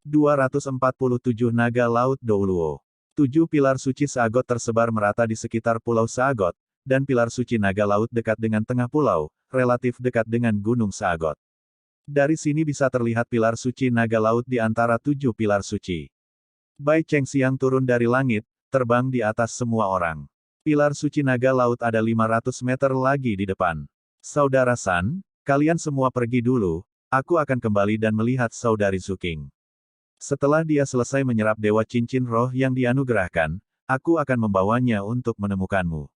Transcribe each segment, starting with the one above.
247 Naga Laut Douluo. 7 pilar suci Sagot tersebar merata di sekitar Pulau Sagot, dan pilar suci Naga Laut dekat dengan tengah pulau, relatif dekat dengan Gunung Sagot. Dari sini bisa terlihat pilar suci Naga Laut di antara 7 pilar suci. Bai Chengxiang turun dari langit, terbang di atas semua orang. Pilar suci Naga Laut ada 500 meter lagi di depan. Saudara San, kalian semua pergi dulu, aku akan kembali dan melihat Saudari Zuking. Setelah dia selesai menyerap Dewa Cincin Roh yang dianugerahkan, aku akan membawanya untuk menemukanmu.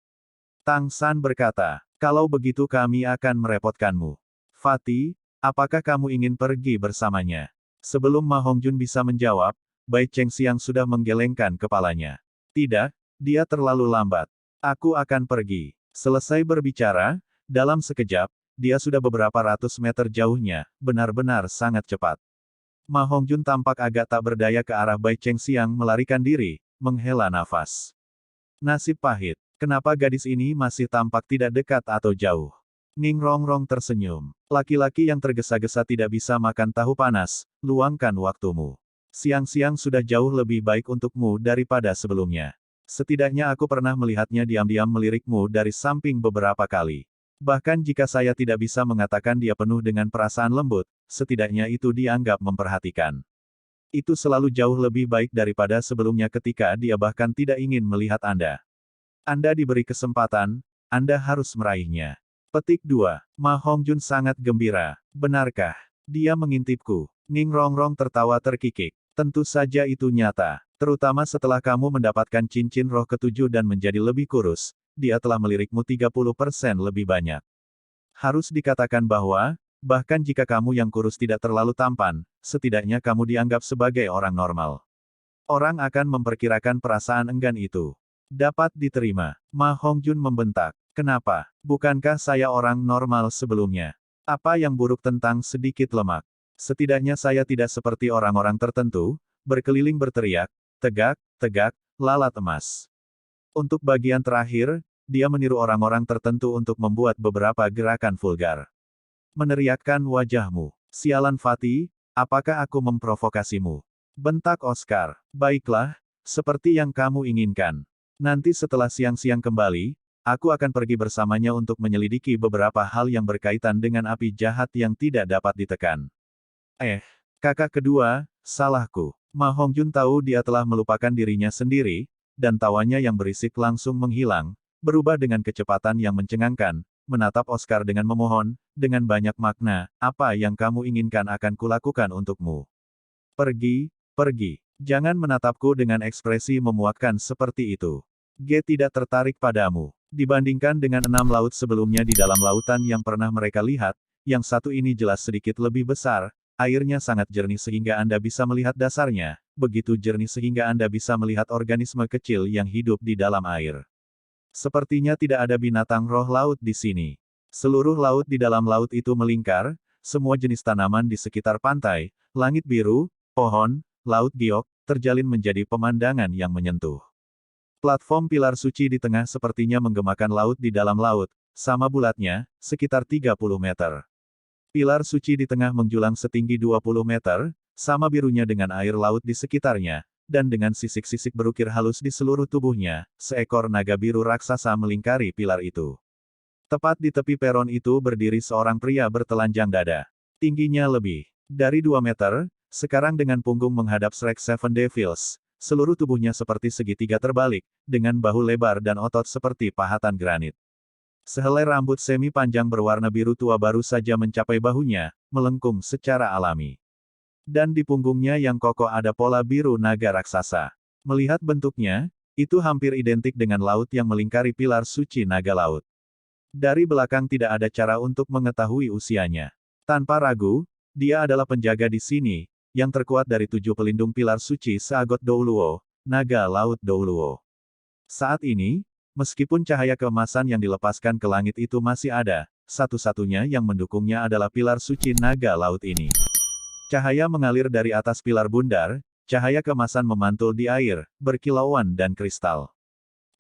Tang San berkata, kalau begitu kami akan merepotkanmu. Fatih, apakah kamu ingin pergi bersamanya? Sebelum Ma Hongjun bisa menjawab, Bai Chengxiang sudah menggelengkan kepalanya. Tidak, dia terlalu lambat. Aku akan pergi. Selesai berbicara, dalam sekejap, dia sudah beberapa ratus meter jauhnya, benar-benar sangat cepat. Ma Hongjun tampak agak tak berdaya ke arah Bai Chengxiang melarikan diri, menghela nafas. Nasib pahit, kenapa gadis ini masih tampak tidak dekat atau jauh? Ning Rongrong tersenyum. Laki-laki yang tergesa-gesa tidak bisa makan tahu panas, luangkan waktumu. Siang-siang sudah jauh lebih baik untukmu daripada sebelumnya. Setidaknya aku pernah melihatnya diam-diam melirikmu dari samping beberapa kali. Bahkan jika saya tidak bisa mengatakan dia penuh dengan perasaan lembut, setidaknya itu dianggap memperhatikan. Itu selalu jauh lebih baik daripada sebelumnya ketika dia bahkan tidak ingin melihat Anda. Anda diberi kesempatan, Anda harus meraihnya. Petik 2. Ma Hongjun sangat gembira. Benarkah? Dia mengintipku. Ning Rongrong tertawa terkikik. Tentu saja itu nyata. Terutama setelah kamu mendapatkan cincin roh ketujuh dan menjadi lebih kurus, dia telah melirikmu 30% lebih banyak. Harus dikatakan bahwa, bahkan jika kamu yang kurus tidak terlalu tampan, setidaknya kamu dianggap sebagai orang normal. Orang akan memperkirakan perasaan enggan itu. Dapat diterima. Ma Hongjun membentak. Kenapa? Bukankah saya orang normal sebelumnya? Apa yang buruk tentang sedikit lemak? Setidaknya saya tidak seperti orang-orang tertentu, berkeliling berteriak, tegak, tegak, lalat emas. Untuk bagian terakhir, dia meniru orang-orang tertentu untuk membuat beberapa gerakan vulgar. Meneriakkan wajahmu. Sialan Fatih, apakah aku memprovokasimu? Bentak Oscar. Baiklah, seperti yang kamu inginkan. Nanti setelah siang-siang kembali, aku akan pergi bersamanya untuk menyelidiki beberapa hal yang berkaitan dengan api jahat yang tidak dapat ditekan. Kakak kedua, salahku. Ma Hongjun tahu dia telah melupakan dirinya sendiri, dan tawanya yang berisik langsung menghilang, berubah dengan kecepatan yang mencengangkan, menatap Oscar dengan memohon, dengan banyak makna, apa yang kamu inginkan akan kulakukan untukmu. Pergi, pergi. Jangan menatapku dengan ekspresi memuakkan seperti itu. G tidak tertarik padamu. Dibandingkan dengan 6 laut sebelumnya di dalam lautan yang pernah mereka lihat, yang satu ini jelas sedikit lebih besar, airnya sangat jernih sehingga Anda bisa melihat dasarnya, begitu jernih sehingga Anda bisa melihat organisme kecil yang hidup di dalam air. Sepertinya tidak ada binatang roh laut di sini. Seluruh laut di dalam laut itu melingkar, semua jenis tanaman di sekitar pantai, langit biru, pohon, laut giok, terjalin menjadi pemandangan yang menyentuh. Platform pilar suci di tengah sepertinya menggemakan laut di dalam laut, sama bulatnya, sekitar 30 meter. Pilar suci di tengah menjulang setinggi 20 meter, sama birunya dengan air laut di sekitarnya, dan dengan sisik-sisik berukir halus di seluruh tubuhnya, seekor naga biru raksasa melingkari pilar itu. Tepat di tepi peron itu berdiri seorang pria bertelanjang dada. Tingginya lebih dari 2 meter, sekarang dengan punggung menghadap Shrek Seven Devils, seluruh tubuhnya seperti segitiga terbalik, dengan bahu lebar dan otot seperti pahatan granit. Sehelai rambut semi panjang berwarna biru tua baru saja mencapai bahunya, melengkung secara alami. Dan di punggungnya yang kokoh ada pola biru naga raksasa. Melihat bentuknya, itu hampir identik dengan laut yang melingkari pilar suci naga laut. Dari belakang tidak ada cara untuk mengetahui usianya. Tanpa ragu, dia adalah penjaga di sini, yang terkuat dari 7 pelindung pilar suci Sagot Douluo, naga laut Douluo. Saat ini, meskipun cahaya keemasan yang dilepaskan ke langit itu masih ada, satu-satunya yang mendukungnya adalah pilar suci naga laut ini. Cahaya mengalir dari atas pilar bundar, cahaya keemasan memantul di air, berkilauan dan kristal.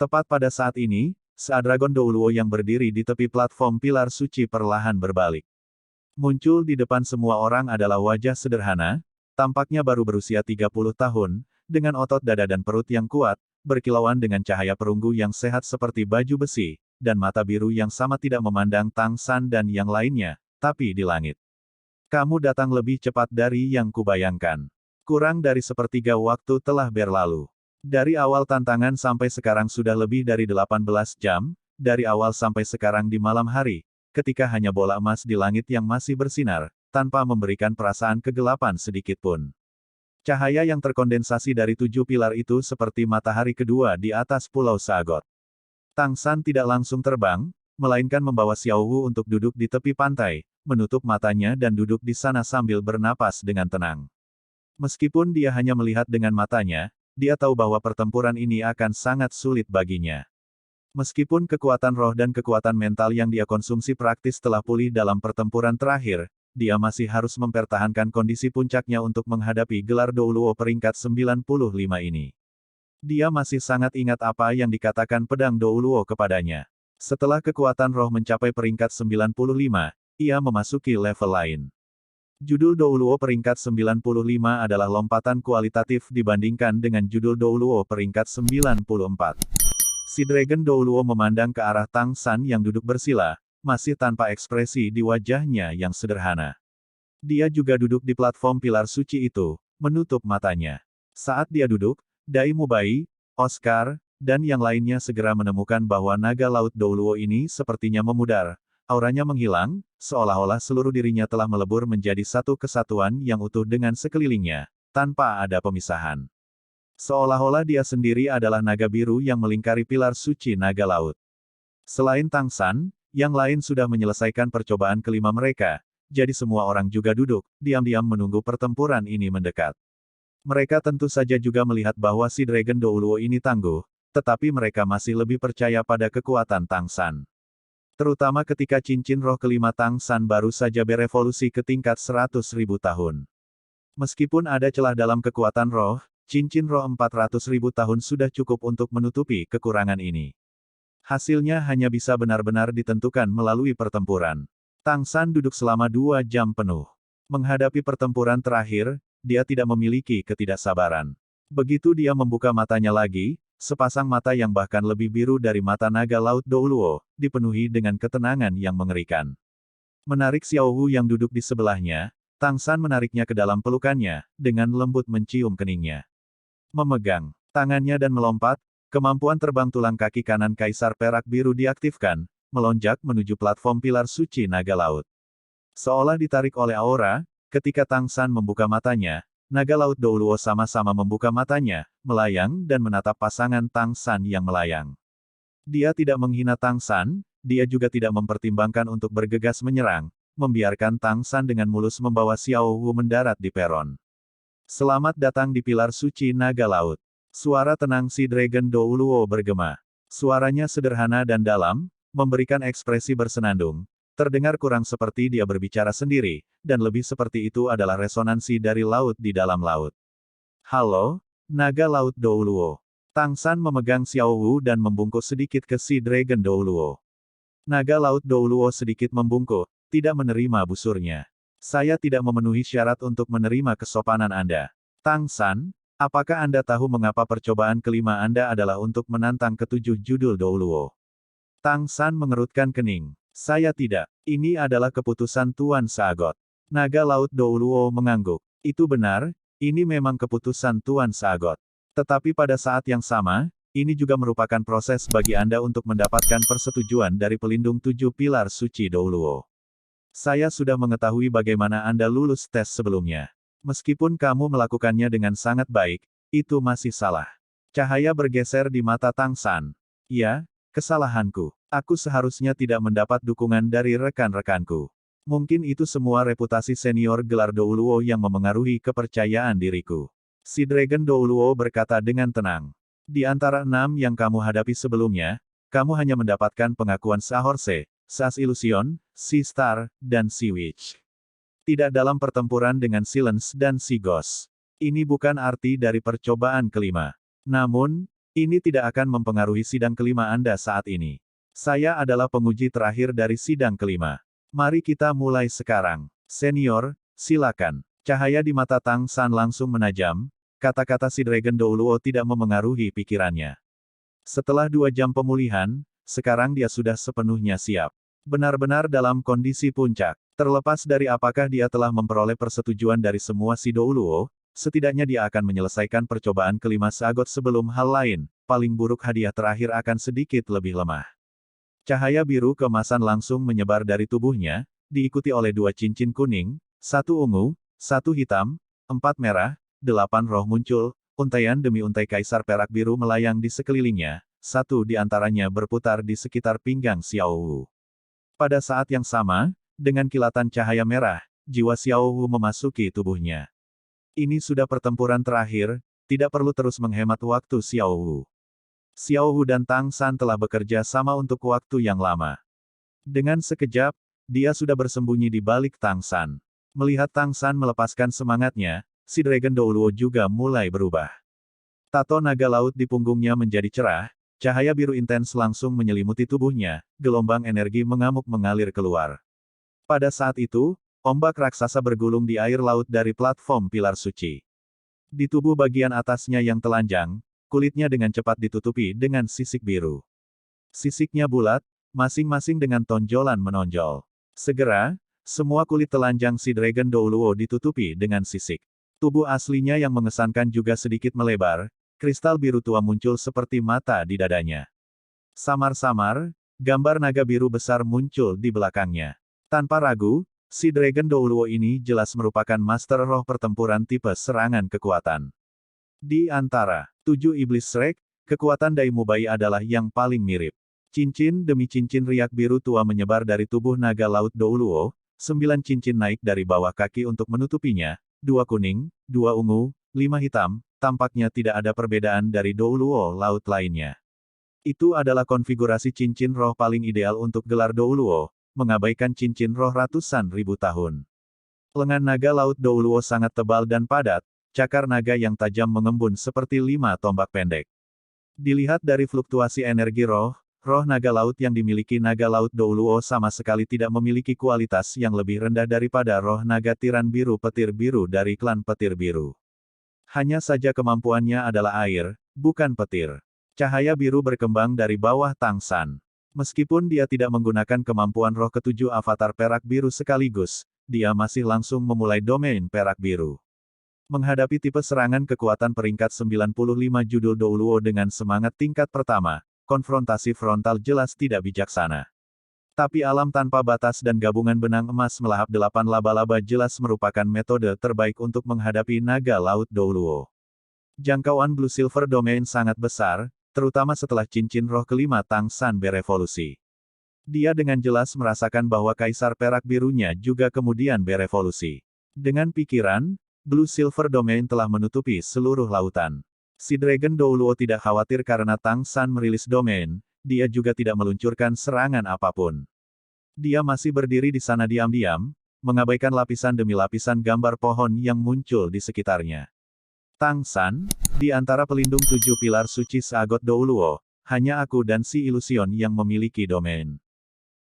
Tepat pada saat ini, Seadragon Douluo yang berdiri di tepi platform pilar suci perlahan berbalik. Muncul di depan semua orang adalah wajah sederhana, tampaknya baru berusia 30 tahun, dengan otot dada dan perut yang kuat, berkilauan dengan cahaya perunggu yang sehat seperti baju besi, dan mata biru yang sama tidak memandang Tang San dan yang lainnya, tapi di langit. Kamu datang lebih cepat dari yang kubayangkan. Kurang dari sepertiga waktu telah berlalu. Dari awal tantangan sampai sekarang sudah lebih dari 18 jam, dari awal sampai sekarang di malam hari, ketika hanya bola emas di langit yang masih bersinar, tanpa memberikan perasaan kegelapan sedikit pun. Cahaya yang terkondensasi dari 7 pilar itu seperti matahari kedua di atas Pulau Sagot. Tang San tidak langsung terbang, melainkan membawa Xiao Wu untuk duduk di tepi pantai, menutup matanya dan duduk di sana sambil bernapas dengan tenang. Meskipun dia hanya melihat dengan matanya, dia tahu bahwa pertempuran ini akan sangat sulit baginya. Meskipun kekuatan roh dan kekuatan mental yang dia konsumsi praktis telah pulih dalam pertempuran terakhir, dia masih harus mempertahankan kondisi puncaknya untuk menghadapi gelar Douluo peringkat 95 ini. Dia masih sangat ingat apa yang dikatakan pedang Douluo kepadanya. Setelah kekuatan roh mencapai peringkat 95, ia memasuki level lain. Judul Douluo peringkat 95 adalah lompatan kualitatif dibandingkan dengan judul Douluo peringkat 94. Si Dragon Douluo memandang ke arah Tang San yang duduk bersila, masih tanpa ekspresi di wajahnya yang sederhana. Dia juga duduk di platform pilar suci itu, menutup matanya. Saat dia duduk, Dai Mubai, Oscar, dan yang lainnya segera menemukan bahwa naga laut Douluo ini sepertinya memudar. Auranya menghilang, seolah-olah seluruh dirinya telah melebur menjadi satu kesatuan yang utuh dengan sekelilingnya, tanpa ada pemisahan. Seolah-olah dia sendiri adalah naga biru yang melingkari pilar suci naga laut. Selain Tang San, yang lain sudah menyelesaikan percobaan kelima mereka, jadi semua orang juga duduk, diam-diam menunggu pertempuran ini mendekat. Mereka tentu saja juga melihat bahwa si Dragon Douluo ini tangguh, tetapi mereka masih lebih percaya pada kekuatan Tang San. Terutama ketika cincin roh kelima Tang San baru saja berevolusi ke tingkat 100.000 tahun. Meskipun ada celah dalam kekuatan roh, cincin roh 400.000 tahun sudah cukup untuk menutupi kekurangan ini. Hasilnya hanya bisa benar-benar ditentukan melalui pertempuran. Tang San duduk selama 2 jam penuh. Menghadapi pertempuran terakhir, dia tidak memiliki ketidaksabaran. Begitu dia membuka matanya lagi, sepasang mata yang bahkan lebih biru dari mata naga laut Douluo, dipenuhi dengan ketenangan yang mengerikan. Menarik Xiao Wu yang duduk di sebelahnya, Tang San menariknya ke dalam pelukannya, dengan lembut mencium keningnya. Memegang tangannya dan melompat, kemampuan terbang tulang kaki kanan Kaisar Perak Biru diaktifkan, melonjak menuju platform pilar suci naga laut. Seolah ditarik oleh aura, ketika Tang San membuka matanya, naga laut Douluo sama-sama membuka matanya, melayang dan menatap pasangan Tang San yang melayang. Dia tidak menghina Tang San, dia juga tidak mempertimbangkan untuk bergegas menyerang, membiarkan Tang San dengan mulus membawa Xiao Wu mendarat di peron. Selamat datang di pilar suci naga laut. Suara tenang si Dragon Douluo bergema. Suaranya sederhana dan dalam, memberikan ekspresi bersenandung. Terdengar kurang seperti dia berbicara sendiri, dan lebih seperti itu adalah resonansi dari laut di dalam laut. Halo, naga laut Douluo. Tang San memegang Xiao Wu dan membungkuk sedikit ke si Dragon Douluo. Naga laut Douluo sedikit membungkuk, tidak menerima busurnya. Saya tidak memenuhi syarat untuk menerima kesopanan Anda. Tang San, apakah Anda tahu mengapa percobaan kelima Anda adalah untuk menantang ketujuh judul Douluo? Tang San mengerutkan kening. Saya tidak. Ini adalah keputusan Tuan Sagot. Naga laut Douluo mengangguk. Itu benar, ini memang keputusan Tuan Sagot. Tetapi pada saat yang sama, ini juga merupakan proses bagi Anda untuk mendapatkan persetujuan dari pelindung 7 pilar suci Douluo. Saya sudah mengetahui bagaimana Anda lulus tes sebelumnya. Meskipun kamu melakukannya dengan sangat baik, itu masih salah. Cahaya bergeser di mata Tang San. Ya, kesalahanku. Aku seharusnya tidak mendapat dukungan dari rekan-rekanku. Mungkin itu semua reputasi senior gelar Douluo yang memengaruhi kepercayaan diriku. Si Dragon Douluo berkata dengan tenang. Di antara 6 yang kamu hadapi sebelumnya, kamu hanya mendapatkan pengakuan Sahorse, Sas Illusion, Sea Star, dan Sea Witch. Tidak dalam pertempuran dengan Silence dan Sea Ghost. Ini bukan arti dari percobaan kelima. Namun, ini tidak akan mempengaruhi sidang kelima Anda saat ini. Saya adalah penguji terakhir dari sidang kelima. Mari kita mulai sekarang. Senior, silakan. Cahaya di mata Tang San langsung menajam, kata-kata si Dragon Douluo tidak memengaruhi pikirannya. Setelah 2 jam pemulihan, sekarang dia sudah sepenuhnya siap. Benar-benar dalam kondisi puncak. Terlepas dari apakah dia telah memperoleh persetujuan dari semua si Douluo, setidaknya dia akan menyelesaikan percobaan kelima Sagot sebelum hal lain, paling buruk hadiah terakhir akan sedikit lebih lemah. Cahaya biru keemasan langsung menyebar dari tubuhnya, diikuti oleh 2 cincin kuning, 1 ungu, 1 hitam, 4 merah, 8 roh muncul, untaian demi untai kaisar perak biru melayang di sekelilingnya, 1 di antaranya berputar di sekitar pinggang Xiao Wu. Pada saat yang sama, dengan kilatan cahaya merah, jiwa Xiao Wu memasuki tubuhnya. Ini sudah pertempuran terakhir, tidak perlu terus menghemat waktu Xiao Wu. Xiao Wu dan Tang San telah bekerja sama untuk waktu yang lama. Dengan sekejap, dia sudah bersembunyi di balik Tang San. Melihat Tang San melepaskan semangatnya, si Dragon Douluo juga mulai berubah. Tato naga laut di punggungnya menjadi cerah, cahaya biru intens langsung menyelimuti tubuhnya, gelombang energi mengamuk mengalir keluar. Pada saat itu, ombak raksasa bergulung di air laut dari platform pilar suci. Di tubuh bagian atasnya yang telanjang, kulitnya dengan cepat ditutupi dengan sisik biru. Sisiknya bulat, masing-masing dengan tonjolan menonjol. Segera, semua kulit telanjang si Dragon Douluo ditutupi dengan sisik. Tubuh aslinya yang mengesankan juga sedikit melebar, kristal biru tua muncul seperti mata di dadanya. Samar-samar, gambar naga biru besar muncul di belakangnya. Tanpa ragu, si Dragon Douluo ini jelas merupakan master roh pertempuran tipe serangan kekuatan. Di antara 7 iblis Shrek, kekuatan Dai Mubai adalah yang paling mirip. Cincin demi cincin riak biru tua menyebar dari tubuh naga laut Douluo, 9 cincin naik dari bawah kaki untuk menutupinya, 2 kuning, 2 ungu, 5 hitam, tampaknya tidak ada perbedaan dari Douluo laut lainnya. Itu adalah konfigurasi cincin roh paling ideal untuk gelar Douluo, mengabaikan cincin roh ratusan ribu tahun. Lengan naga laut Douluo sangat tebal dan padat, cakar naga yang tajam mengembun seperti 5 tombak pendek. Dilihat dari fluktuasi energi roh, roh naga laut yang dimiliki naga laut Douluo sama sekali tidak memiliki kualitas yang lebih rendah daripada roh naga tiran biru petir biru dari klan petir biru. Hanya saja kemampuannya adalah air, bukan petir. Cahaya biru berkembang dari bawah Tang San. Meskipun dia tidak menggunakan kemampuan roh ketujuh avatar perak biru sekaligus, dia masih langsung memulai domain perak biru. Menghadapi tipe serangan kekuatan peringkat 95 judul Douluo dengan semangat tingkat pertama, konfrontasi frontal jelas tidak bijaksana. Tapi alam tanpa batas dan gabungan benang emas melahap 8 laba-laba jelas merupakan metode terbaik untuk menghadapi naga laut Douluo. Jangkauan Blue Silver Domain sangat besar, terutama setelah cincin roh kelima Tang San berevolusi. Dia dengan jelas merasakan bahwa kaisar perak birunya juga kemudian berevolusi. Dengan pikiran, Blue Silver Domain telah menutupi seluruh lautan. Si Dragon Douluo tidak khawatir karena Tang San merilis domain, dia juga tidak meluncurkan serangan apapun. Dia masih berdiri di sana diam-diam, mengabaikan lapisan demi lapisan gambar pohon yang muncul di sekitarnya. Tang San, di antara pelindung 7 pilar suci Sagot Douluo, hanya aku dan si Illusion yang memiliki domain.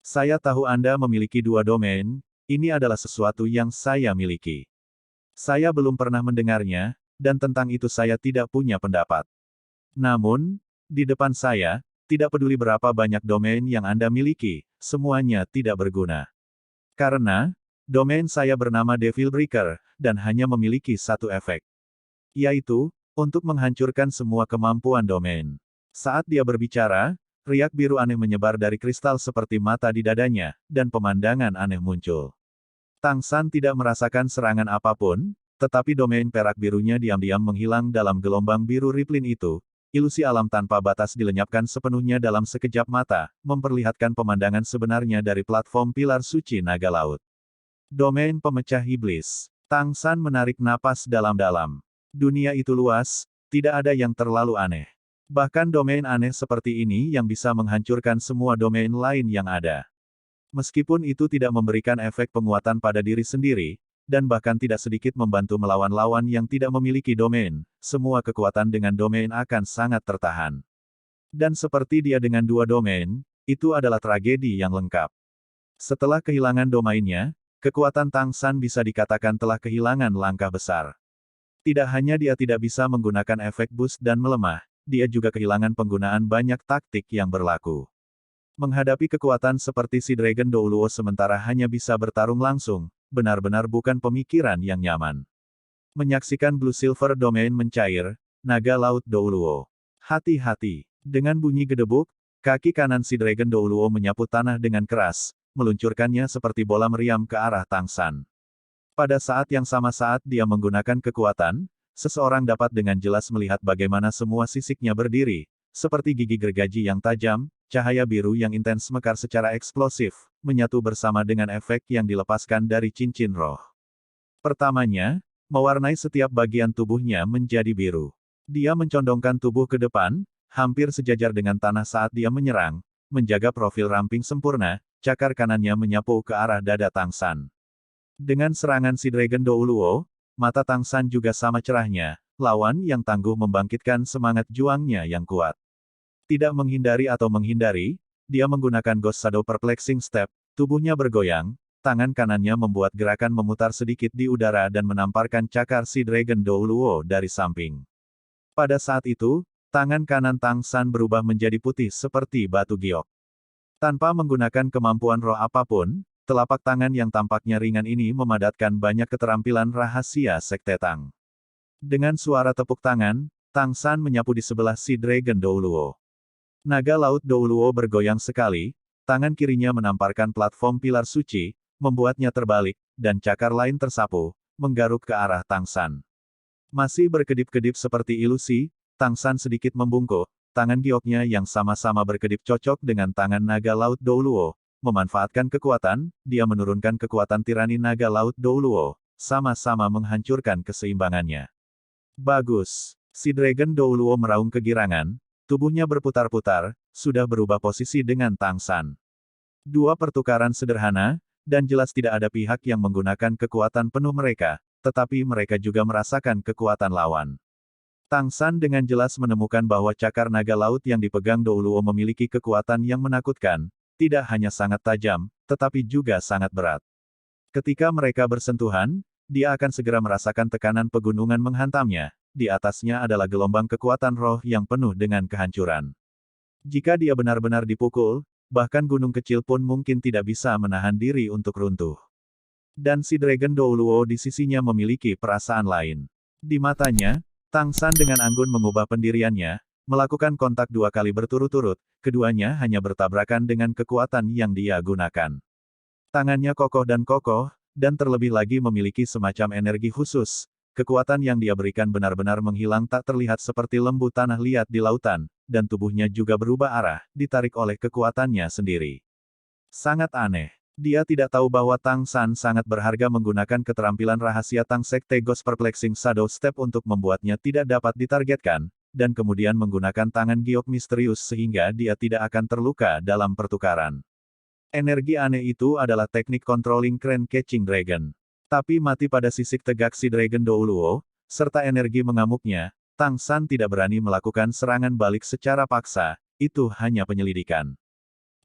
Saya tahu Anda memiliki 2 domain, ini adalah sesuatu yang saya miliki. Saya belum pernah mendengarnya, dan tentang itu saya tidak punya pendapat. Namun, di depan saya, tidak peduli berapa banyak domain yang Anda miliki, semuanya tidak berguna. Karena, domain saya bernama Devil Breaker, dan hanya memiliki satu efek. Yaitu, untuk menghancurkan semua kemampuan domain. Saat dia berbicara, riak biru aneh menyebar dari kristal seperti mata di dadanya, dan pemandangan aneh muncul. Tang San tidak merasakan serangan apapun, tetapi domain perak birunya diam-diam menghilang dalam gelombang biru riplin itu. Ilusi alam tanpa batas dilenyapkan sepenuhnya dalam sekejap mata, memperlihatkan pemandangan sebenarnya dari platform pilar suci naga laut. Domain pemecah iblis. Tang San menarik napas dalam-dalam. Dunia itu luas, tidak ada yang terlalu aneh. Bahkan domain aneh seperti ini yang bisa menghancurkan semua domain lain yang ada. Meskipun itu tidak memberikan efek penguatan pada diri sendiri, dan bahkan tidak sedikit membantu melawan lawan yang tidak memiliki domain, semua kekuatan dengan domain akan sangat tertahan. Dan seperti dia dengan 2 domain, itu adalah tragedi yang lengkap. Setelah kehilangan domainnya, kekuatan Tang San bisa dikatakan telah kehilangan langkah besar. Tidak hanya dia tidak bisa menggunakan efek boost dan melemah, dia juga kehilangan penggunaan banyak taktik yang berlaku. Menghadapi kekuatan seperti si Dragon Douluo sementara hanya bisa bertarung langsung, benar-benar bukan pemikiran yang nyaman. Menyaksikan Blue Silver Domain mencair, naga laut Douluo. Hati-hati. Dengan bunyi gedebuk, kaki kanan si Dragon Douluo menyapu tanah dengan keras, meluncurkannya seperti bola meriam ke arah Tang San. Pada saat yang sama saat dia menggunakan kekuatan, seseorang dapat dengan jelas melihat bagaimana semua sisiknya berdiri, seperti gigi gergaji yang tajam, cahaya biru yang intens mekar secara eksplosif, menyatu bersama dengan efek yang dilepaskan dari cincin roh. Pertamanya, mewarnai setiap bagian tubuhnya menjadi biru. Dia mencondongkan tubuh ke depan, hampir sejajar dengan tanah saat dia menyerang, menjaga profil ramping sempurna, cakar kanannya menyapu ke arah dada Tang San. Dengan serangan si Dragon Douluo, mata Tang San juga sama cerahnya, lawan yang tangguh membangkitkan semangat juangnya yang kuat. Tidak menghindari atau menghindari, dia menggunakan Ghost Shadow Perplexing Step, tubuhnya bergoyang, tangan kanannya membuat gerakan memutar sedikit di udara dan menamparkan cakar si Dragon Douluo dari samping. Pada saat itu, tangan kanan Tang San berubah menjadi putih seperti batu giok. Tanpa menggunakan kemampuan roh apapun, telapak tangan yang tampaknya ringan ini memadatkan banyak keterampilan rahasia Sekte Tang. Dengan suara tepuk tangan, Tang San menyapu di sebelah si Dragon Douluo. Naga laut Douluo bergoyang sekali, tangan kirinya menamparkan platform pilar suci, membuatnya terbalik, dan cakar lain tersapu, menggaruk ke arah Tang San. Masih berkedip-kedip seperti ilusi, Tang San sedikit membungkuk, tangan gioknya yang sama-sama berkedip cocok dengan tangan naga laut Douluo. Memanfaatkan kekuatan, dia menurunkan kekuatan tirani naga laut Douluo, sama-sama menghancurkan keseimbangannya. Bagus. Si Dragon Douluo meraung kegirangan, tubuhnya berputar-putar, sudah berubah posisi dengan Tang San. Dua pertukaran sederhana, dan jelas tidak ada pihak yang menggunakan kekuatan penuh mereka, tetapi mereka juga merasakan kekuatan lawan. Tang San dengan jelas menemukan bahwa cakar naga laut yang dipegang Douluo memiliki kekuatan yang menakutkan, tidak hanya sangat tajam, tetapi juga sangat berat. Ketika mereka bersentuhan, dia akan segera merasakan tekanan pegunungan menghantamnya, di atasnya adalah gelombang kekuatan roh yang penuh dengan kehancuran. Jika dia benar-benar dipukul, bahkan gunung kecil pun mungkin tidak bisa menahan diri untuk runtuh. Dan si Dragon Douluo di sisinya memiliki perasaan lain. Di matanya, Tang San dengan anggun mengubah pendiriannya, melakukan kontak 2 kali berturut-turut, keduanya hanya bertabrakan dengan kekuatan yang dia gunakan. Tangannya kokoh, dan terlebih lagi memiliki semacam energi khusus. Kekuatan yang dia berikan benar-benar menghilang tak terlihat seperti lembu tanah liat di lautan, dan tubuhnya juga berubah arah, ditarik oleh kekuatannya sendiri. Sangat aneh. Dia tidak tahu bahwa Tang San sangat berharga menggunakan keterampilan rahasia Tang Sekte Ghost Perplexing Shadow Step untuk membuatnya tidak dapat ditargetkan, dan kemudian menggunakan tangan giok misterius sehingga dia tidak akan terluka dalam pertukaran. Energi aneh itu adalah teknik Controlling Crane Catching Dragon. Tapi mati pada sisik tegak si Dragon Douluo, serta energi mengamuknya, Tang San tidak berani melakukan serangan balik secara paksa, itu hanya penyelidikan.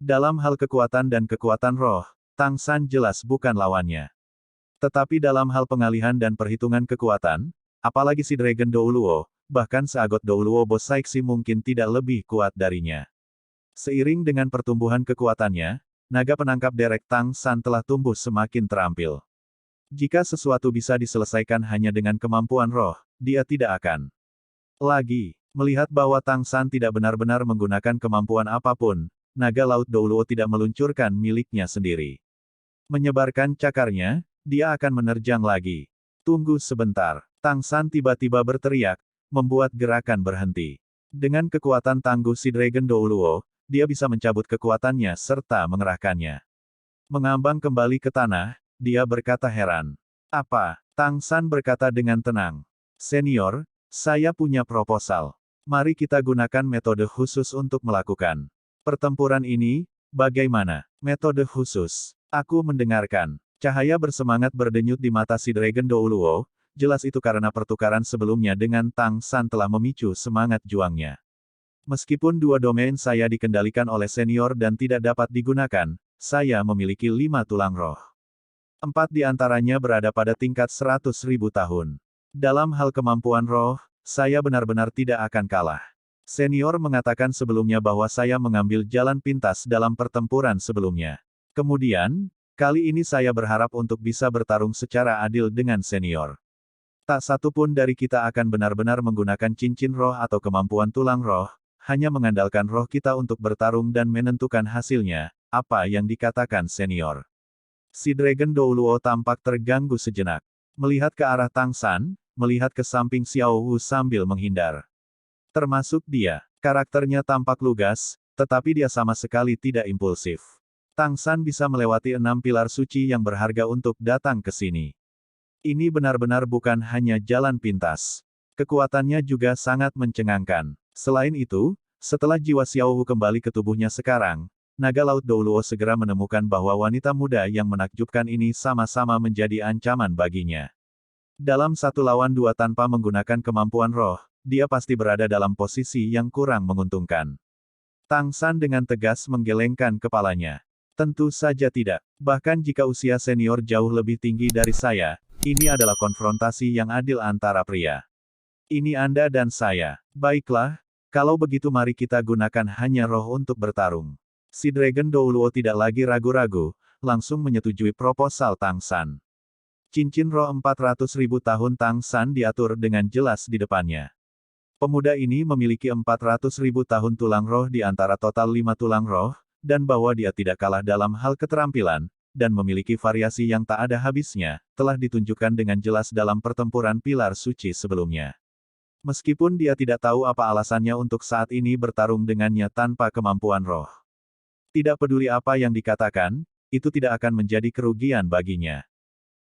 Dalam hal kekuatan dan kekuatan roh, Tang San jelas bukan lawannya. Tetapi dalam hal pengalihan dan perhitungan kekuatan, apalagi si Dragon Douluo, bahkan seagot Douluo Boss Saixi mungkin tidak lebih kuat darinya. Seiring dengan pertumbuhan kekuatannya, naga penangkap derek Tang San telah tumbuh semakin terampil. Jika sesuatu bisa diselesaikan hanya dengan kemampuan roh, dia tidak akan lagi melihat bahwa Tang San tidak benar-benar menggunakan kemampuan apapun. Naga laut Douluo tidak meluncurkan miliknya sendiri. Menyebarkan cakarnya, dia akan menerjang lagi. Tunggu sebentar. Tang San tiba-tiba berteriak, membuat gerakan berhenti. Dengan kekuatan tangguh si Dragon Douluo, dia bisa mencabut kekuatannya serta mengerahkannya. Mengambang kembali ke tanah, dia berkata heran. Apa? Tang San berkata dengan tenang. Senior, saya punya proposal. Mari kita gunakan metode khusus untuk melakukan pertempuran ini. Bagaimana? Metode khusus. Aku mendengarkan. Cahaya bersemangat berdenyut di mata si Dragon Douluo, jelas itu karena pertukaran sebelumnya dengan Tang San telah memicu semangat juangnya. Meskipun dua domain saya dikendalikan oleh senior dan tidak dapat digunakan, saya memiliki 5 tulang roh. 4 di antaranya berada pada tingkat 100.000 tahun. Dalam hal kemampuan roh, saya benar-benar tidak akan kalah. Senior mengatakan sebelumnya bahwa saya mengambil jalan pintas dalam pertempuran sebelumnya. Kemudian, kali ini saya berharap untuk bisa bertarung secara adil dengan senior. Tak satu pun dari kita akan benar-benar menggunakan cincin roh atau kemampuan tulang roh, hanya mengandalkan roh kita untuk bertarung dan menentukan hasilnya, apa yang dikatakan senior. Si Dragon Douluo tampak terganggu sejenak. Melihat ke arah Tang San, melihat ke samping Xiao Wu sambil menghindar. Termasuk dia. Karakternya tampak lugas, tetapi dia sama sekali tidak impulsif. Tang San bisa melewati 6 pilar suci yang berharga untuk datang ke sini. Ini benar-benar bukan hanya jalan pintas. Kekuatannya juga sangat mencengangkan. Selain itu, setelah jiwa Xiao Wu kembali ke tubuhnya sekarang, Naga Laut Douluo segera menemukan bahwa wanita muda yang menakjubkan ini sama-sama menjadi ancaman baginya. Dalam 1 lawan 2 tanpa menggunakan kemampuan roh, dia pasti berada dalam posisi yang kurang menguntungkan. Tang San dengan tegas menggelengkan kepalanya. Tentu saja tidak. Bahkan jika usia senior jauh lebih tinggi dari saya, ini adalah konfrontasi yang adil antara pria. Ini Anda dan saya. Baiklah, kalau begitu mari kita gunakan hanya roh untuk bertarung. Si Dragon Douluo tidak lagi ragu-ragu, langsung menyetujui proposal Tang San. Cincin roh 400.000 tahun Tang San diatur dengan jelas di depannya. Pemuda ini memiliki 400.000 tahun tulang roh di antara total 5 tulang roh, dan bahwa dia tidak kalah dalam hal keterampilan, dan memiliki variasi yang tak ada habisnya, telah ditunjukkan dengan jelas dalam pertempuran pilar suci sebelumnya. Meskipun dia tidak tahu apa alasannya untuk saat ini bertarung dengannya tanpa kemampuan roh. Tidak peduli apa yang dikatakan, itu tidak akan menjadi kerugian baginya.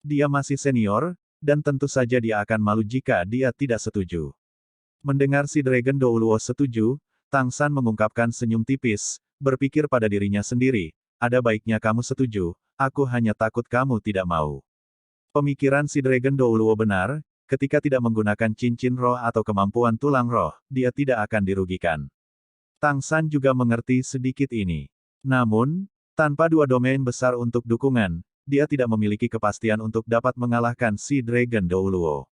Dia masih senior, dan tentu saja dia akan malu jika dia tidak setuju. Mendengar si Dragon Douluo setuju, Tang San mengungkapkan senyum tipis, berpikir pada dirinya sendiri, ada baiknya kamu setuju, aku hanya takut kamu tidak mau. Pemikiran si Dragon Douluo benar, ketika tidak menggunakan cincin roh atau kemampuan tulang roh, dia tidak akan dirugikan. Tang San juga mengerti sedikit ini. Namun, tanpa 2 domain besar untuk dukungan, dia tidak memiliki kepastian untuk dapat mengalahkan si Dragon Douluo.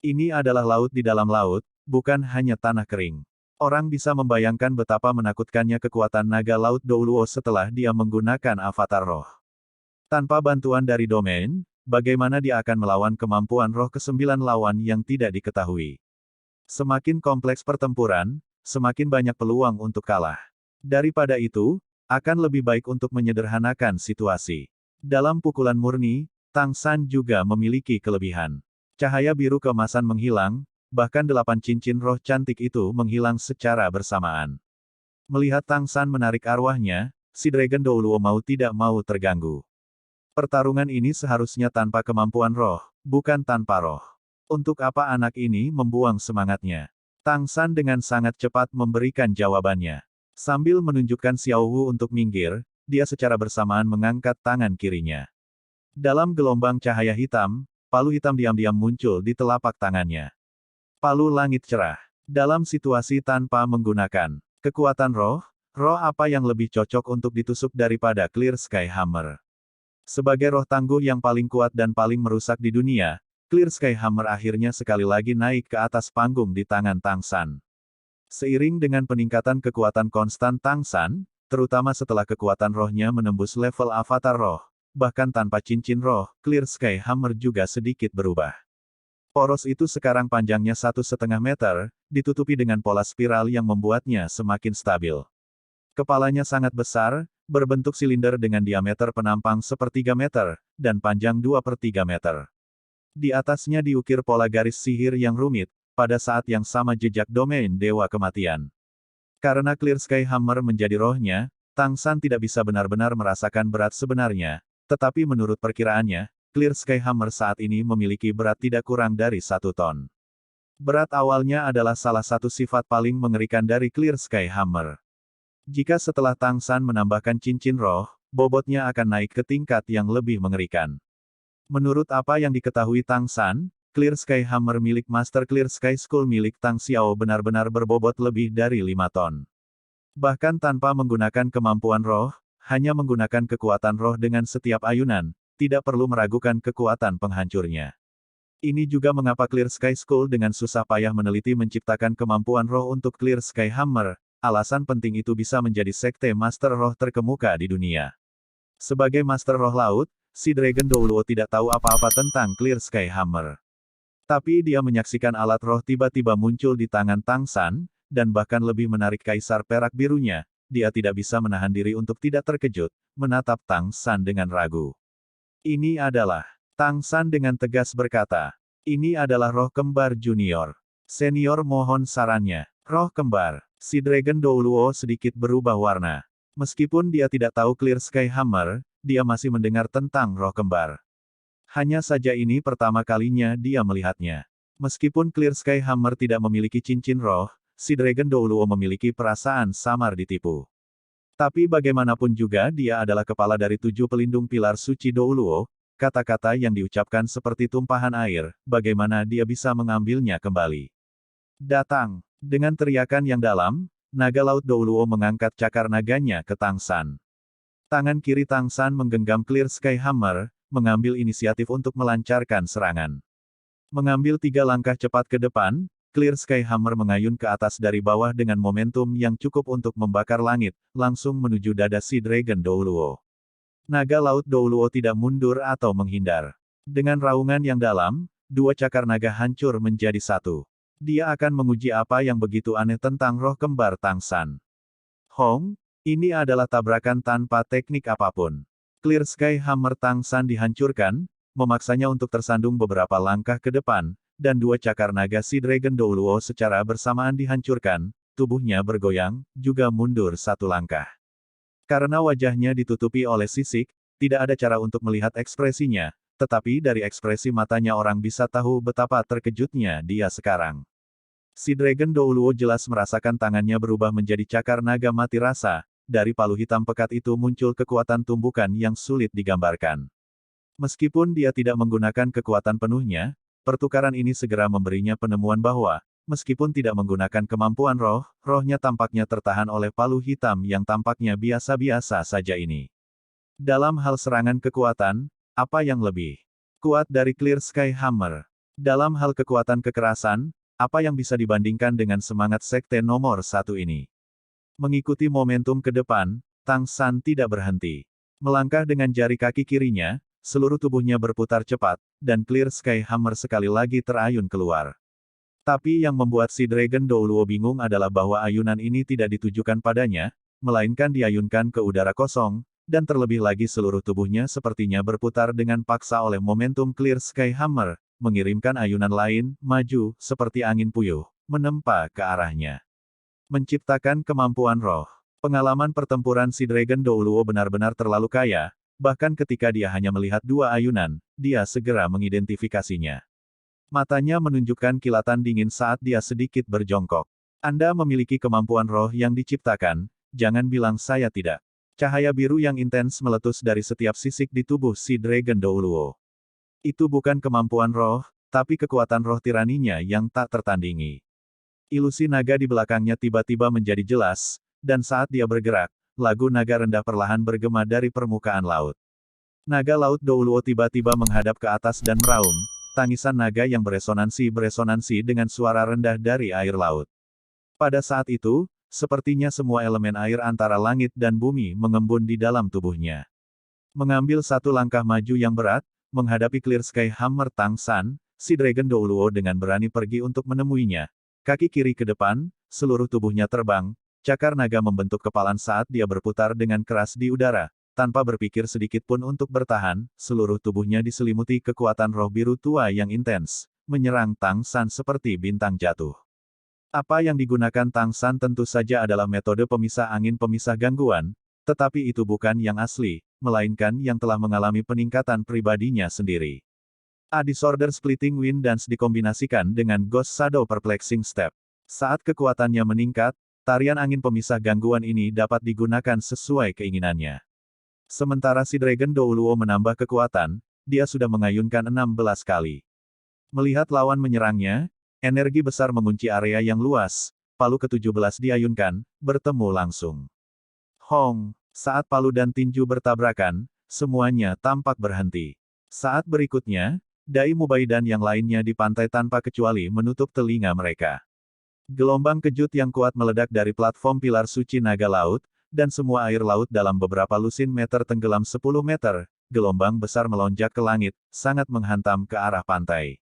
Ini adalah laut di dalam laut, bukan hanya tanah kering. Orang bisa membayangkan betapa menakutkannya kekuatan naga laut Douluo setelah dia menggunakan avatar roh. Tanpa bantuan dari domain, bagaimana dia akan melawan kemampuan roh ke-9 lawan yang tidak diketahui. Semakin kompleks pertempuran, semakin banyak peluang untuk kalah. Daripada itu, akan lebih baik untuk menyederhanakan situasi. Dalam pukulan murni, Tang San juga memiliki kelebihan. Cahaya biru keemasan menghilang, bahkan 8 cincin roh cantik itu menghilang secara bersamaan. Melihat Tang San menarik arwahnya, si Dragon Douluo mau tidak mau terganggu. Pertarungan ini seharusnya tanpa kemampuan roh, bukan tanpa roh. Untuk apa anak ini membuang semangatnya? Tang San dengan sangat cepat memberikan jawabannya. Sambil menunjukkan Xiao Wu untuk minggir, dia secara bersamaan mengangkat tangan kirinya. Dalam gelombang cahaya hitam, palu hitam diam-diam muncul di telapak tangannya. Palu langit cerah. Dalam situasi tanpa menggunakan kekuatan roh, roh apa yang lebih cocok untuk ditusuk daripada Clear Sky Hammer? Sebagai roh tangguh yang paling kuat dan paling merusak di dunia, Clear Sky Hammer akhirnya sekali lagi naik ke atas panggung di tangan Tang San. Seiring dengan peningkatan kekuatan konstan Tang San, terutama setelah kekuatan rohnya menembus level avatar roh, bahkan tanpa cincin roh, Clear Sky Hammer juga sedikit berubah. Poros itu sekarang panjangnya 1,5 meter, ditutupi dengan pola spiral yang membuatnya semakin stabil. Kepalanya sangat besar, berbentuk silinder dengan diameter penampang 1/3 meter, dan panjang 2/3 meter. Di atasnya diukir pola garis sihir yang rumit, pada saat yang sama jejak domain Dewa Kematian. Karena Clear Sky Hammer menjadi rohnya, Tang San tidak bisa benar-benar merasakan berat sebenarnya, tetapi menurut perkiraannya, Clear Sky Hammer saat ini memiliki berat tidak kurang dari 1 ton. Berat awalnya adalah salah satu sifat paling mengerikan dari Clear Sky Hammer. Jika setelah Tang San menambahkan cincin roh, bobotnya akan naik ke tingkat yang lebih mengerikan. Menurut apa yang diketahui Tang San, Clear Sky Hammer milik Master Clear Sky Skull milik Tang Xiao benar-benar berbobot lebih dari 5 ton. Bahkan tanpa menggunakan kemampuan roh, hanya menggunakan kekuatan roh dengan setiap ayunan, tidak perlu meragukan kekuatan penghancurnya. Ini juga mengapa Clear Sky School dengan susah payah meneliti menciptakan kemampuan roh untuk Clear Sky Hammer, alasan penting itu bisa menjadi sekte Master Roh terkemuka di dunia. Sebagai Master Roh Laut, si Dragon Douluo tidak tahu apa-apa tentang Clear Sky Hammer. Tapi dia menyaksikan alat roh tiba-tiba muncul di tangan Tang San, dan bahkan lebih menarik kaisar perak birunya, dia tidak bisa menahan diri untuk tidak terkejut, menatap Tang San dengan ragu. Ini adalah... Tang San dengan tegas berkata, ini adalah roh kembar junior. Senior mohon sarannya. Roh kembar. Si Dragon Douluo sedikit berubah warna. Meskipun dia tidak tahu Clear Sky Hammer, dia masih mendengar tentang roh kembar. Hanya saja ini pertama kalinya dia melihatnya. Meskipun Clear Sky Hammer tidak memiliki cincin roh, si Dragon Douluo memiliki perasaan samar ditipu. Tapi bagaimanapun juga dia adalah kepala dari 7 pelindung pilar suci Douluo. Kata-kata yang diucapkan seperti tumpahan air, bagaimana dia bisa mengambilnya kembali. Datang! Dengan teriakan yang dalam, naga laut Douluo mengangkat cakar naganya ke Tang San. Tangan kiri Tang San menggenggam Clear Sky Hammer, mengambil inisiatif untuk melancarkan serangan. Mengambil 3 langkah cepat ke depan, Clear Sky Hammer mengayun ke atas dari bawah dengan momentum yang cukup untuk membakar langit, langsung menuju dada si Dragon Douluo. Naga laut Douluo tidak mundur atau menghindar. Dengan raungan yang dalam, 2 cakar naga hancur menjadi satu. Dia akan menguji apa yang begitu aneh tentang roh kembar Tang San. Hong, ini adalah tabrakan tanpa teknik apapun. Clear Sky Hammer Tang San dihancurkan, memaksanya untuk tersandung beberapa langkah ke depan, dan 2 cakar naga si Dragon Douluo secara bersamaan dihancurkan, tubuhnya bergoyang, juga mundur 1 langkah. Karena wajahnya ditutupi oleh sisik, tidak ada cara untuk melihat ekspresinya, tetapi dari ekspresi matanya orang bisa tahu betapa terkejutnya dia sekarang. Si Dragon Douluo jelas merasakan tangannya berubah menjadi cakar naga mati rasa, dari palu hitam pekat itu muncul kekuatan tumbukan yang sulit digambarkan. Meskipun dia tidak menggunakan kekuatan penuhnya, pertukaran ini segera memberinya penemuan bahwa, meskipun tidak menggunakan kemampuan roh, rohnya tampaknya tertahan oleh palu hitam yang tampaknya biasa-biasa saja ini. Dalam hal serangan kekuatan, apa yang lebih kuat dari Clear Sky Hammer? Dalam hal kekuatan kekerasan, apa yang bisa dibandingkan dengan semangat sekte nomor 1 ini? Mengikuti momentum ke depan, Tang San tidak berhenti. Melangkah dengan jari kaki kirinya, seluruh tubuhnya berputar cepat, dan Clear Sky Hammer sekali lagi terayun keluar. Tapi yang membuat si Dragon Douluo bingung adalah bahwa ayunan ini tidak ditujukan padanya, melainkan diayunkan ke udara kosong, dan terlebih lagi seluruh tubuhnya sepertinya berputar dengan paksa oleh momentum Clear Sky Hammer, mengirimkan ayunan lain, maju, seperti angin puyuh, menempa ke arahnya. Menciptakan kemampuan roh. Pengalaman pertempuran si Dragon Douluo benar-benar terlalu kaya, bahkan ketika dia hanya melihat 2 ayunan, dia segera mengidentifikasinya. Matanya menunjukkan kilatan dingin saat dia sedikit berjongkok. Anda memiliki kemampuan roh yang diciptakan, jangan bilang saya tidak. Cahaya biru yang intens meletus dari setiap sisik di tubuh si Dragon Douluo. Itu bukan kemampuan roh, tapi kekuatan roh tiraninya yang tak tertandingi. Ilusi naga di belakangnya tiba-tiba menjadi jelas, dan saat dia bergerak, lagu naga rendah perlahan bergema dari permukaan laut. Naga laut Douluo tiba-tiba menghadap ke atas dan meraung. Tangisan naga yang beresonansi dengan suara rendah dari air laut. Pada saat itu, sepertinya semua elemen air antara langit dan bumi mengembun di dalam tubuhnya. Mengambil 1 langkah maju yang berat, menghadapi Clear Sky Hammer Tang San, si Dragon Douluo dengan berani pergi untuk menemuinya. Kaki kiri ke depan, seluruh tubuhnya terbang, cakar naga membentuk kepalan saat dia berputar dengan keras di udara. Tanpa berpikir sedikit pun untuk bertahan, seluruh tubuhnya diselimuti kekuatan roh biru tua yang intens, menyerang Tang San seperti bintang jatuh. Apa yang digunakan Tang San tentu saja adalah metode pemisah angin pemisah gangguan, tetapi itu bukan yang asli, melainkan yang telah mengalami peningkatan pribadinya sendiri. A Disorder Splitting Wind Dance dikombinasikan dengan Ghost Shadow Perplexing Step. Saat kekuatannya meningkat, tarian angin pemisah gangguan ini dapat digunakan sesuai keinginannya. Sementara si Dragon Douluo menambah kekuatan, dia sudah mengayunkan 16 kali. Melihat lawan menyerangnya, energi besar mengunci area yang luas, palu ke-17 diayunkan, bertemu langsung. Hong! Saat palu dan tinju bertabrakan, semuanya tampak berhenti. Saat berikutnya, Dai Mubai dan yang lainnya di pantai tanpa kecuali menutup telinga mereka. Gelombang kejut yang kuat meledak dari platform pilar suci naga laut, dan semua air laut dalam beberapa lusin meter tenggelam 10 meter, gelombang besar melonjak ke langit, sangat menghantam ke arah pantai.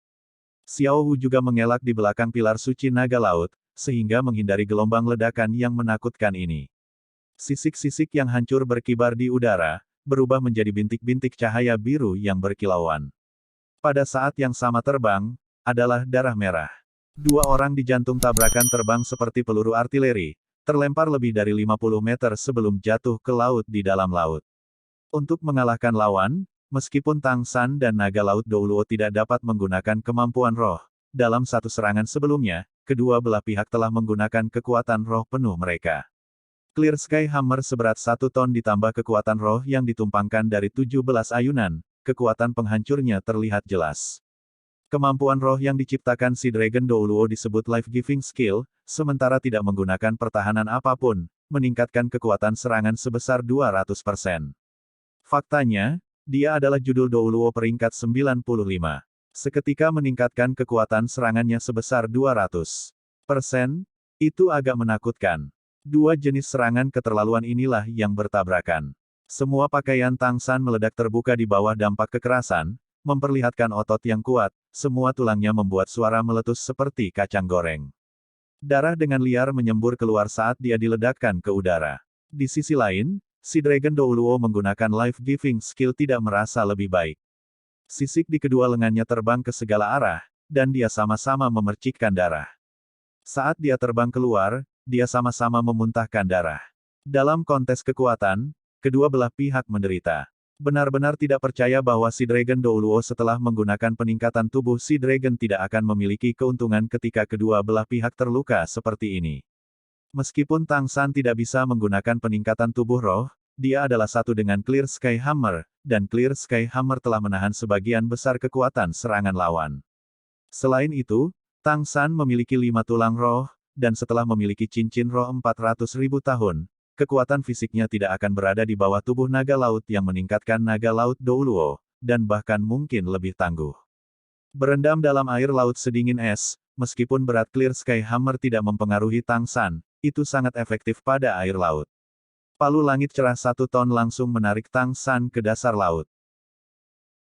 Xiao Wu juga mengelak di belakang pilar suci naga laut, sehingga menghindari gelombang ledakan yang menakutkan ini. Sisik-sisik yang hancur berkibar di udara, berubah menjadi bintik-bintik cahaya biru yang berkilauan. Pada saat yang sama terbang, adalah darah merah. Dua orang di jantung tabrakan terbang seperti peluru artileri, terlempar lebih dari 50 meter sebelum jatuh ke laut di dalam laut. Untuk mengalahkan lawan, meskipun Tang San dan naga laut Douluo tidak dapat menggunakan kemampuan roh, dalam satu serangan sebelumnya, kedua belah pihak telah menggunakan kekuatan roh penuh mereka. Clear Sky Hammer seberat 1 ton ditambah kekuatan roh yang ditumpangkan dari 17 ayunan, kekuatan penghancurnya terlihat jelas. Kemampuan roh yang diciptakan si Dragon Douluo disebut Life-Giving Skill, sementara tidak menggunakan pertahanan apapun, meningkatkan kekuatan serangan sebesar 200%. Faktanya, dia adalah judul Douluo peringkat 95. Seketika meningkatkan kekuatan serangannya sebesar 200%, itu agak menakutkan. Dua jenis serangan keterlaluan inilah yang bertabrakan. Semua pakaian Tang San meledak terbuka di bawah dampak kekerasan, memperlihatkan otot yang kuat, semua tulangnya membuat suara meletus seperti kacang goreng. Darah dengan liar menyembur keluar saat dia diledakkan ke udara. Di sisi lain, si Dragon Douluo menggunakan Life-Giving Skill tidak merasa lebih baik. Sisik di kedua lengannya terbang ke segala arah, dan dia sama-sama memercikkan darah. Saat dia terbang keluar, dia sama-sama memuntahkan darah. Dalam kontes kekuatan, kedua belah pihak menderita. Benar-benar tidak percaya bahwa si Dragon Douluo setelah menggunakan peningkatan tubuh si Dragon tidak akan memiliki keuntungan ketika kedua belah pihak terluka seperti ini. Meskipun Tang San tidak bisa menggunakan peningkatan tubuh roh, dia adalah satu dengan Clear Sky Hammer, dan Clear Sky Hammer telah menahan sebagian besar kekuatan serangan lawan. Selain itu, Tang San memiliki 5 tulang roh, dan setelah memiliki cincin roh 400.000 tahun, kekuatan fisiknya tidak akan berada di bawah tubuh naga laut yang meningkatkan naga laut Douluo, dan bahkan mungkin lebih tangguh. Berendam dalam air laut sedingin es, meskipun berat Clear Sky Hammer tidak mempengaruhi Tang San, itu sangat efektif pada air laut. Palu langit cerah 1 ton langsung menarik Tang San ke dasar laut.